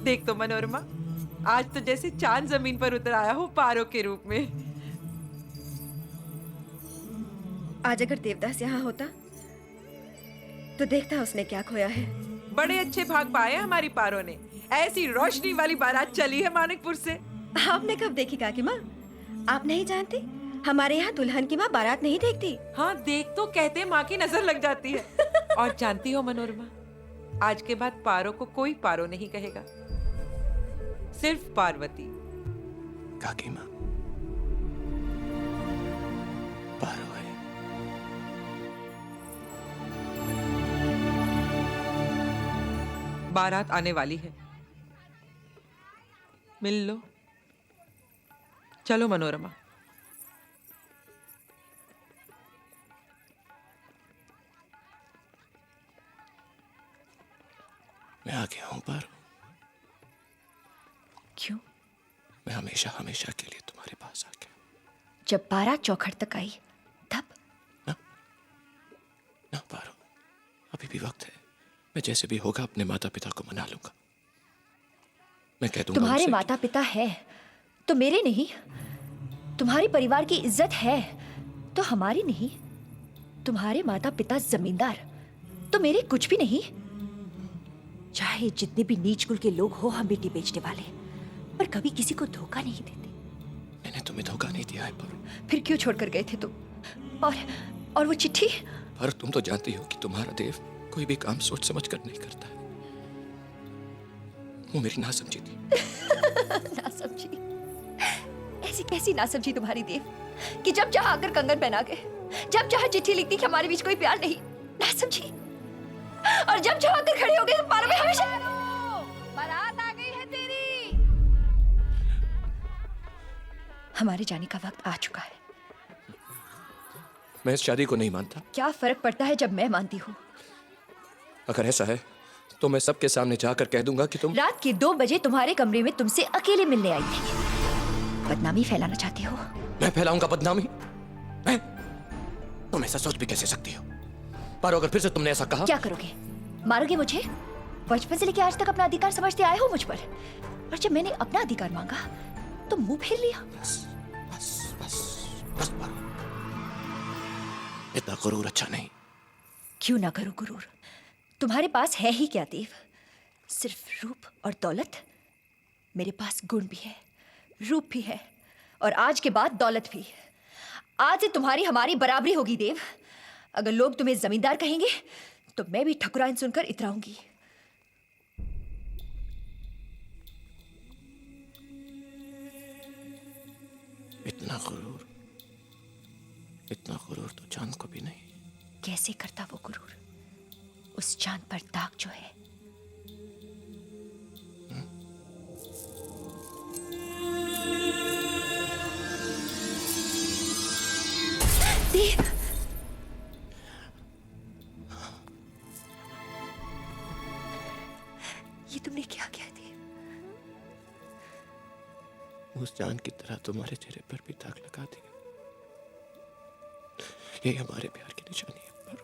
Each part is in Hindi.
देख तो मनोरमा, आज तो जैसे चांद जमीन पर उतर आया हो पारो के रूप में। आज अगर देवदास यहाँ होता तो देखता उसने क्या खोया है। बड़े अच्छे भाग पाए हमारी पारो ने। ऐसी रोशनी वाली बारात चली है मानिकपुर से। आपने कब देखी काकी माँ? आप नहीं जानती, हमारे यहाँ दुल्हन की माँ बारात नहीं देखती। हाँ, देख तो कहते माँ की नजर लग जाती है। और जानती हो मनोरमा, आज के बाद पारो को कोई पारो नहीं कहेगा, सिर्फ पार्वती। काकी माँ, पारो है। बारात आने वाली है, मिल लो। चलो मनोरमा। मैं आ गया हूं पारो। क्यों? मैं हमेशा हमेशा के लिए तुम्हारे पास आ गया। जब बारात चौखट तक आई तब? ना पारो, अभी भी वक्त है। मैं जैसे भी होगा अपने माता पिता को मना लूंगा। मैं कह दूंगा तुम्हारे उनसे माता पिता है तो मेरे नहीं। तुम्हारे परिवार की इज्जत है तो हमारी नहीं। तुम्हारे माता पिता जमींदार तो मेरे कुछ भी नहीं। चाहे जितने भी नीच कुल के लोग हो हम बेटी बेचने वाले, पर कभी किसी को धोखा नहीं देते। मैंने तुम्हें धोखा नहीं दिया है पारो। फिर क्यों छोड़कर गए थे तुम? और वो चिट्ठी? पारो, तुम तो जानती हो कि तुम्हारा देव कोई भी काम सोच समझ कर नहीं करता है। वो मेरी नासमझी थी। नासमझी? ऐसी कैसी नासमझी तुम्हारी देव कि जब चाह आकर कंगन पहना के, जब चाह चिट्ठी लिखती कि हमारे बीच कोई प्यार नहीं। नासमझी। और जब चाह आकर खड़ी हो गई तो पारो में हमेशा बारात आ गई है तेरी। हमारे जाने का वक्त आ चुका है। मैं इस शादी को नहीं मानता। क्या फर्क पड़ता है जब मैं मानती हूँ? अगर ऐसा है तो मैं सबके सामने जाकर कह दूंगा कि तुम रात के 2 बजे तुम्हारे कमरे में तुमसे अकेले मिलने आई थी। बदनामी फैलाना चाहती हो? मैं फैलाऊंगा बदनामी? मैं? तुम ऐसा सोच भी कैसे सकती हो? पारो, अगर फिर से तुमने ऐसा कहा। क्या करोगे? मारोगे मुझे? बचपन से लेकर आज तक अपना अधिकार समझते आए हो मुझ पर, और जब मैंने अपना अधिकार मांगा तो मुंह फेर लिया। बस बस बस बस पारो, इतना गुरूर अच्छा नहीं। क्यों ना करो गुरूर? तुम्हारे पास है ही क्या देव? सिर्फ रूप और दौलत। मेरे पास गुण भी है, रूप भी है, और आज के बाद दौलत भी। आज से तुम्हारी हमारी बराबरी होगी देव। अगर लोग तुम्हें जमींदार कहेंगे तो मैं भी ठकुराइन सुनकर इतराऊंगी। इतना गुरूर तो चांद को भी नहीं। कैसे करता वो गुरूर? उस चांद पर दाग जो है। देव, ये तुमने क्या किया देव? उस चांद की तरह तुम्हारे चेहरे पर भी दाग लगा दिया। ये हमारे प्यार की निशानी है पारो।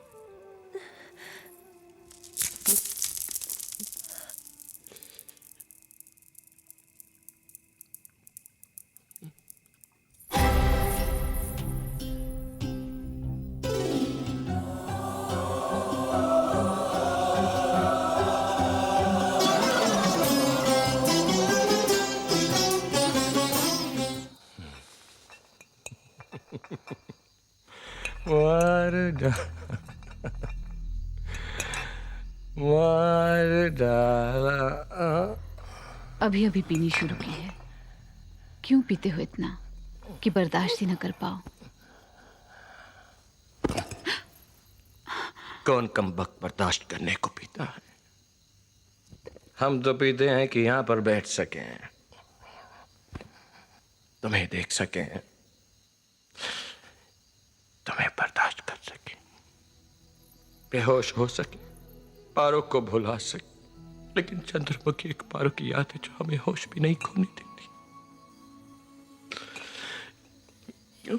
मार डाला। अभी अभी पीनी शुरू की है। क्यों पीते हो इतना कि बर्दाश्त ही न कर पाओ? कौन कमबख्त बर्दाश्त करने को पीता है? हम तो पीते हैं कि यहां पर बैठ सकें, तुम्हें देख सकें, तुम्हें बर्दाश्त कर सकें, बेहोश हो सके, पारो को भुला सके। लेकिन चंद्रमुखी एक पारो की याद है जो हमें होश भी नहीं खोने देती। क्यों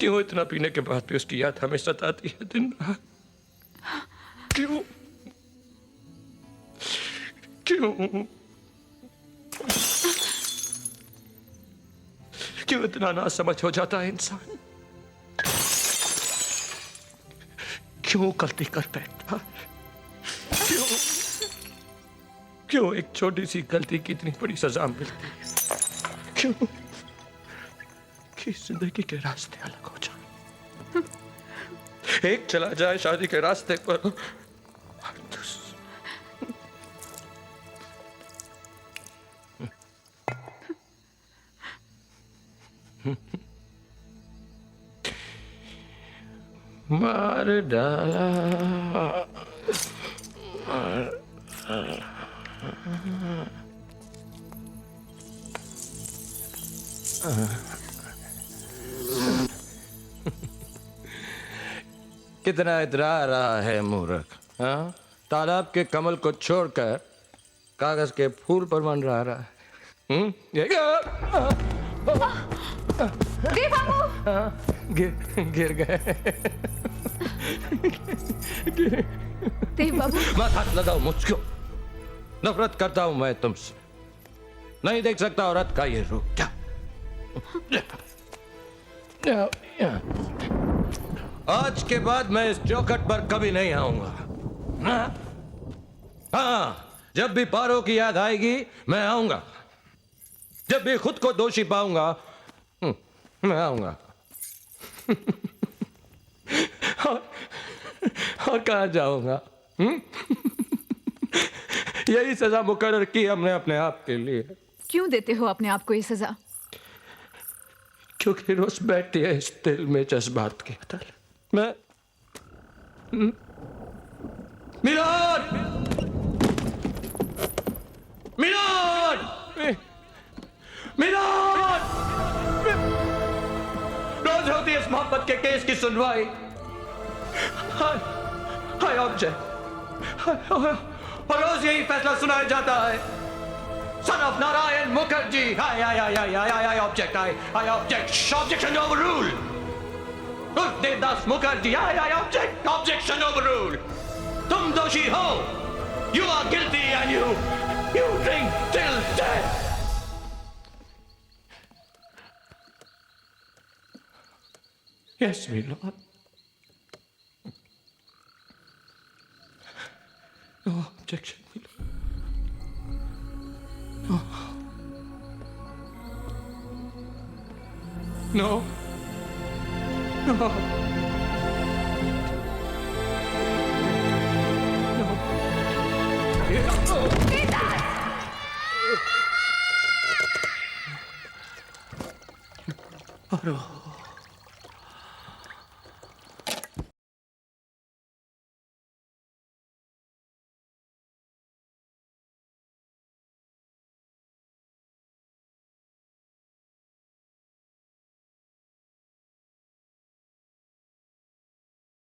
क्यों इतना पीने के बाद भी उसकी याद हमें सताती है दिन रात? क्यों क्यों क्यों इतना नासमझ हो जाता है इंसान? क्यों गलती कर बैठता? क्यों क्यों एक छोटी सी गलती की इतनी बड़ी सजा मिलती है? क्यों कि जिंदगी के रास्ते अलग हो जाए। एक चला जाए शादी के रास्ते पर और मार डाला। कितना इतरा रहा है मूर्ख, हाँ? तालाब के कमल को छोड़कर कागज के फूल पर मन रहा है। देव बाबू! गिर गए। देव बाबू! मत हाथ लगाओ मुझको, नफरत करता हूं मैं तुमसे। नहीं देख सकता औरत का ये रूप। क्या आज के बाद मैं इस चौखट पर कभी नहीं आऊंगा। हाँ, जब भी पारो की याद आएगी मैं आऊंगा। जब भी खुद को दोषी पाऊंगा मैं आऊंगा। और कहां जाऊंगा? यही सजा मुकर्रर की हमने अपने आप के लिए। क्यों देते हो अपने आप को ये सजा? क्योंकि रोज बैठती है इस दिल में जज्बात की अदालत। मैं मिलान मिलान मिलान रोज होती है इस मोहब्बत के केस की सुनवाई। हाय ऑब्जेक्ट, और रोज यही फैसला सुनाया जाता है। Son of Narayan Mukherjee, I object, I object, objection overruled. Devdas Mukherjee, I object, objection overruled. तुम दोषी हो, you are guilty and you drink till death. Yes, my lord. No objection, my lord. No. No. No.